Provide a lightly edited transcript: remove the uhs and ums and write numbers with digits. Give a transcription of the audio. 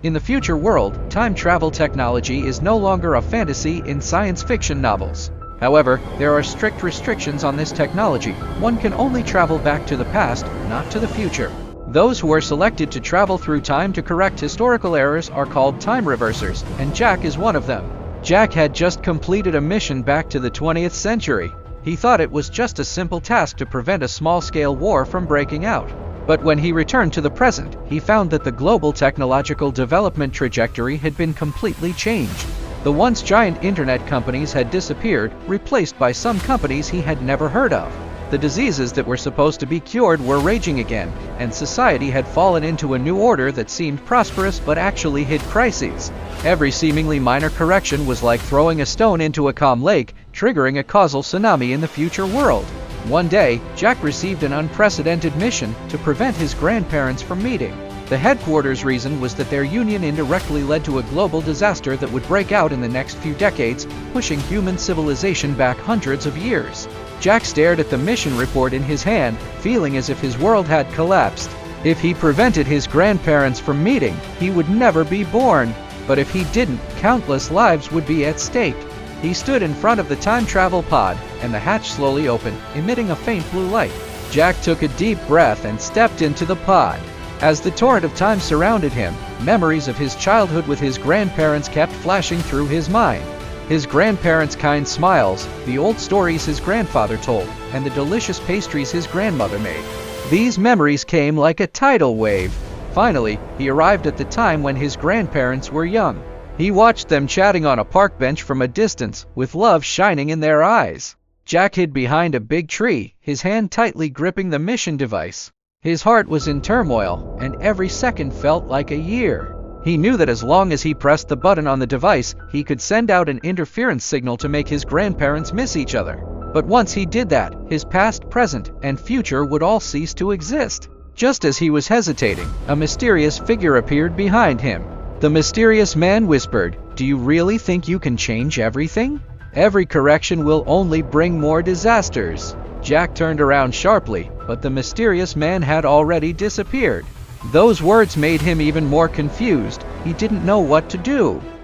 In the future world, time travel technology is no longer a fantasy in science fiction novels. However, there are strict restrictions on this technology. One can only travel back to the past, not to the future. Those who are selected to travel through time to correct historical errors are called time reversers, and Jack is one of them. Jack had just completed a mission back to the 20th century. He thought it was just a simple task to prevent a small-scale war from breaking out. But when he returned to the present, he found that the global technological development trajectory had been completely changed. The once giant internet companies had disappeared, replaced by some companies he had never heard of. The diseases that were supposed to be cured were raging again, and society had fallen into a new order that seemed prosperous but actually hid crises. Every seemingly minor correction was like throwing a stone into a calm lake, triggering a causal tsunami in the future world. One day, Jack received an unprecedented mission to prevent his grandparents from meeting. The headquarters reason was that their union indirectly led to a global disaster that would break out in the next few decades, pushing human civilization back hundreds of years. Jack stared at the mission report in his hand, feeling as if his world had collapsed. If he prevented his grandparents from meeting, he would never be born. But if he didn't, countless lives would be at stake. He stood in front of the time travel pod, and the hatch slowly opened, emitting a faint blue light. Jack took a deep breath and stepped into the pod. As the torrent of time surrounded him, memories of his childhood with his grandparents kept flashing through his mind. His grandparents' kind smiles, the old stories his grandfather told, and the delicious pastries his grandmother made. These memories came like a tidal wave. Finally, he arrived at the time when his grandparents were young. He watched them chatting on a park bench from a distance, with love shining in their eyes. Jack hid behind a big tree, his hand tightly gripping the mission device. His heart was in turmoil, and every second felt like a year. He knew that as long as he pressed the button on the device, he could send out an interference signal to make his grandparents miss each other. But once he did that, his past, present, and future would all cease to exist. Just as he was hesitating, a mysterious figure appeared behind him. The mysterious man whispered, "Do you really think you can change everything? Every correction will only bring more disasters." Jack turned around sharply, but the mysterious man had already disappeared. Those words made him even more confused. He didn't know what to do.